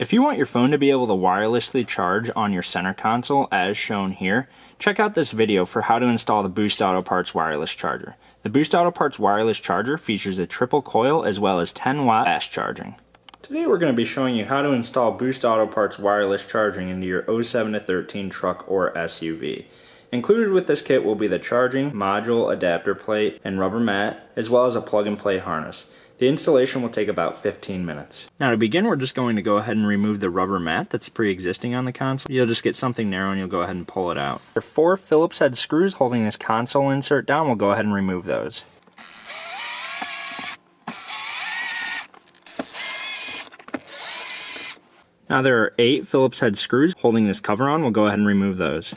If you want your phone to be able to wirelessly charge on your center console as shown here, check out this video for how to install the Boost Auto Parts wireless charger. The Boost Auto Parts wireless charger features a triple coil as well as 10-watt fast charging. Today we're going to be showing you how to install Boost Auto Parts wireless charging into your 07 to 13 truck or SUV. Included with this kit will be the charging module, adapter plate, and rubber mat, as well as a plug-and-play harness. The installation will take about 15 minutes. Now to begin, we're just going to go ahead and remove the rubber mat that's pre-existing on the console. You'll just get something narrow and you'll go ahead and pull it out. There are 4 Phillips head screws holding this console insert down. We'll go ahead and remove those. Now there are 8 Phillips head screws holding this cover on. We'll go ahead and remove those.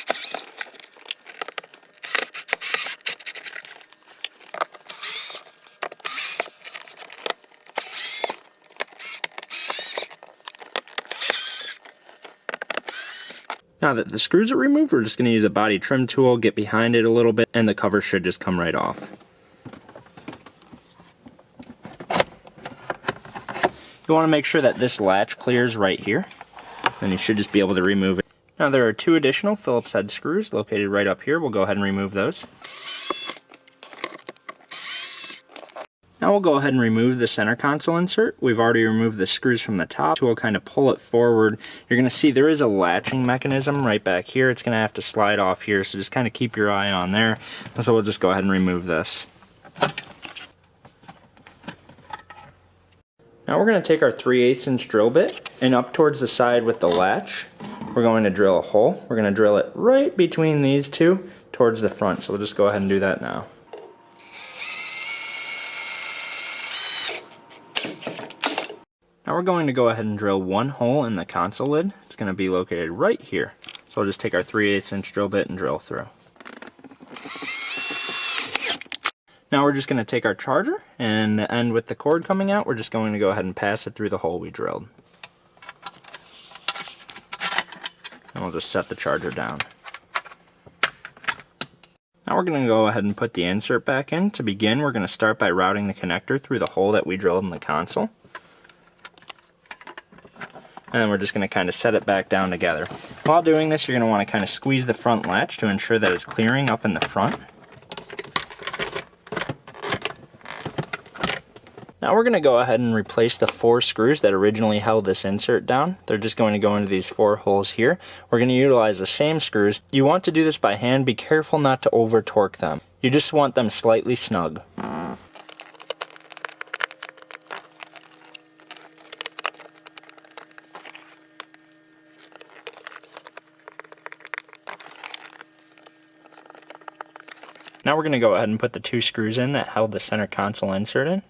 Now that the screws are removed, we're just going to use a body trim tool, get behind it a little bit, and the cover should just come right off. You want to make sure that this latch clears right here, and you should just be able to remove it. Now there are 2 additional Phillips head screws located right up here. We'll go ahead and remove those. Now we'll go ahead and remove the center console insert. We've already removed the screws from the top. So we'll kind of pull it forward. You're going to see there is a latching mechanism right back here. It's going to have to slide off here, so just kind of keep your eye on there. So we'll just go ahead and remove this. Now we're going to take our 3/8 inch drill bit, and up towards the side with the latch, we're going to drill a hole. We're going to drill it right between these two towards the front. So we'll just go ahead and do that now. Now we're going to go ahead and drill 1 hole in the console lid. It's going to be located right here. So we'll just take our 3/8 inch drill bit and drill through. Now we're just going to take our charger, and the end with the cord coming out, we're just going to go ahead and pass it through the hole we drilled. And we'll just set the charger down. Now we're going to go ahead and put the insert back in. To begin, we're going to start by routing the connector through the hole that we drilled in the console. And then we're just going to kind of set it back down together. While doing this, you're going to want to kind of squeeze the front latch to ensure that it's clearing up in the front. Now we're going to go ahead and replace the 4 screws that originally held this insert down. They're just going to go into these 4 holes here. We're going to utilize the same screws. You want to do this by hand. Be careful not to over torque them. You just want them slightly snug. Now we're going to go ahead and put the 2 screws in that held the center console insert in.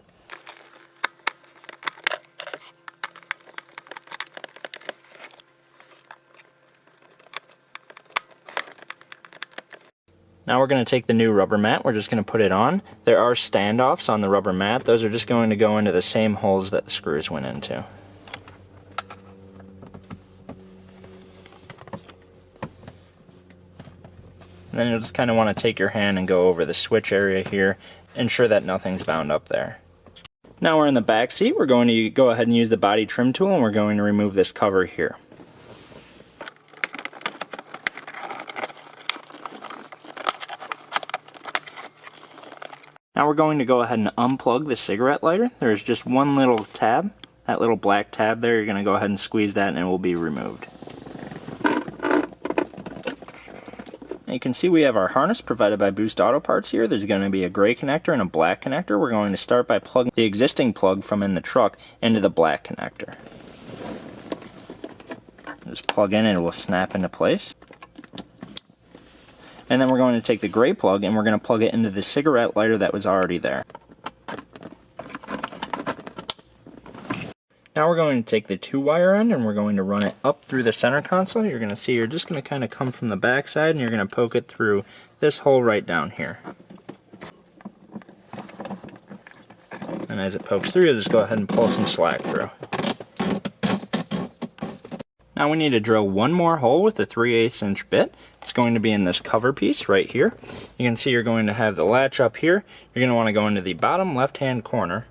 Now we're going to take the new rubber mat, we're just going to put it on. There are standoffs on the rubber mat. Those are just going to go into the same holes that the screws went into. And then you'll just kind of want to take your hand and go over the switch area here, ensure that nothing's bound up there. Now we're in the back seat, we're going to go ahead and use the body trim tool, and we're going to remove this cover here. Now we're going to go ahead and unplug the cigarette lighter. There's just one little tab, that little black tab there. You're going to go ahead and squeeze that and it will be removed. You can see we have our harness provided by Boost Auto Parts here. There's going to be a gray connector and a black connector. We're going to start by plugging the existing plug from in the truck into the black connector. Just plug in and it will snap into place. And then we're going to take the gray plug and we're going to plug it into the cigarette lighter that was already there. Now we're going to take the 2-wire end and we're going to run it up through the center console. You're going to see you're just going to kind of come from the back side and you're going to poke it through this hole right down here. And as it pokes through, you'll just go ahead and pull some slack through. Now we need to drill one more hole with the 3/8 inch bit. It's going to be in this cover piece right here. You can see you're going to have the latch up here. You're going to want to go into the bottom left hand corner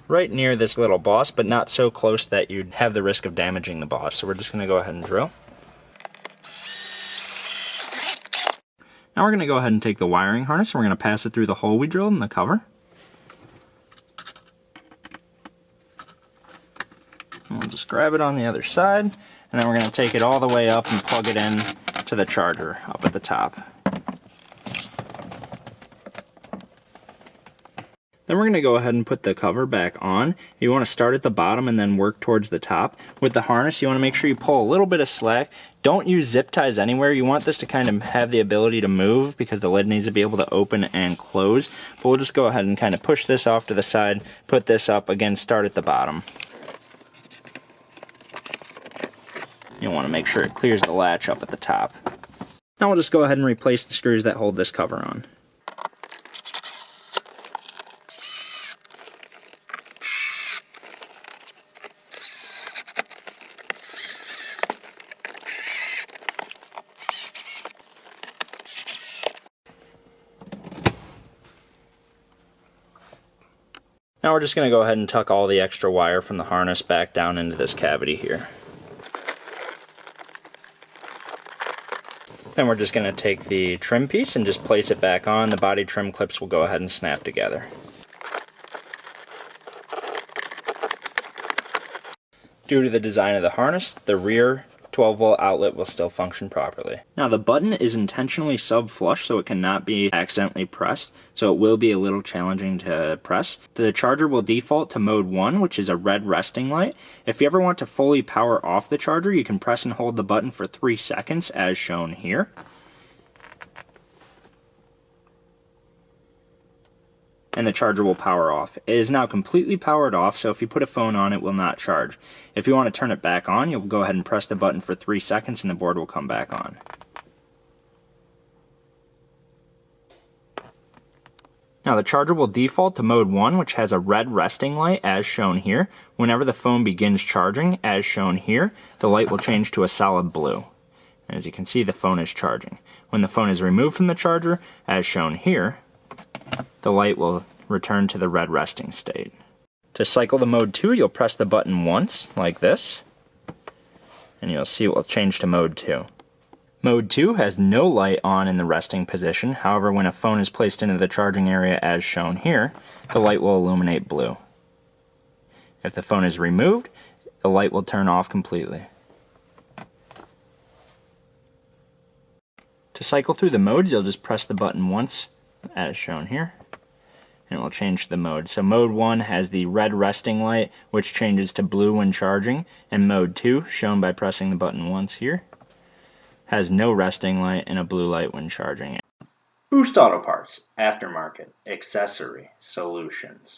right near this little boss, but not so close that you'd have the risk of damaging the boss. So we're just going to go ahead and drill. Now we're going to go ahead and take the wiring harness and we're going to pass it through the hole we drilled in the cover. And we'll just grab it on the other side, and then we're going to take it all the way up and plug it in to the charger up at the top. Then we're going to go ahead and put the cover back on. You want to start at the bottom and then work towards the top. With the harness, you want to make sure you pull a little bit of slack. Don't use zip ties anywhere. You want this to kind of have the ability to move because the lid needs to be able to open and close. But we'll just go ahead and kind of push this off to the side, put this up, again, start at the bottom. You want to make sure it clears the latch up at the top. Now we'll just go ahead and replace the screws that hold this cover on. Now we're just going to go ahead and tuck all the extra wire from the harness back down into this cavity here. Then we're just going to take the trim piece and just place it back on. The body trim clips will go ahead and snap together. Due to the design of the harness, the rear 12-volt outlet will still function properly. Now the button is intentionally sub-flush so it cannot be accidentally pressed, so it will be a little challenging to press. The charger will default to mode 1, which is a red resting light. If you ever want to fully power off the charger, you can press and hold the button for 3 seconds as shown here. And the charger will power off. It is now completely powered off, so if you put a phone on, it will not charge. If you want to turn it back on, you'll go ahead and press the button for 3 seconds and the board will come back on. Now the charger will default to mode 1, which has a red resting light as shown here. Whenever the phone begins charging, as shown here, the light will change to a solid blue. And as you can see, the phone is charging. When the phone is removed from the charger, as shown here, the light will return to the red resting state. To cycle to mode 2, you'll press the button once, like this, and you'll see it will change to mode 2. Mode 2 has no light on in the resting position. However, when a phone is placed into the charging area as shown here, the light will illuminate blue. If the phone is removed, the light will turn off completely. To cycle through the modes, you'll just press the button once, as shown here, and it will change the mode. So mode 1 has the red resting light, which changes to blue when charging, and mode 2, shown by pressing the button once here, has no resting light and a blue light when charging it. Boost Auto Parts, Aftermarket, Accessory Solutions.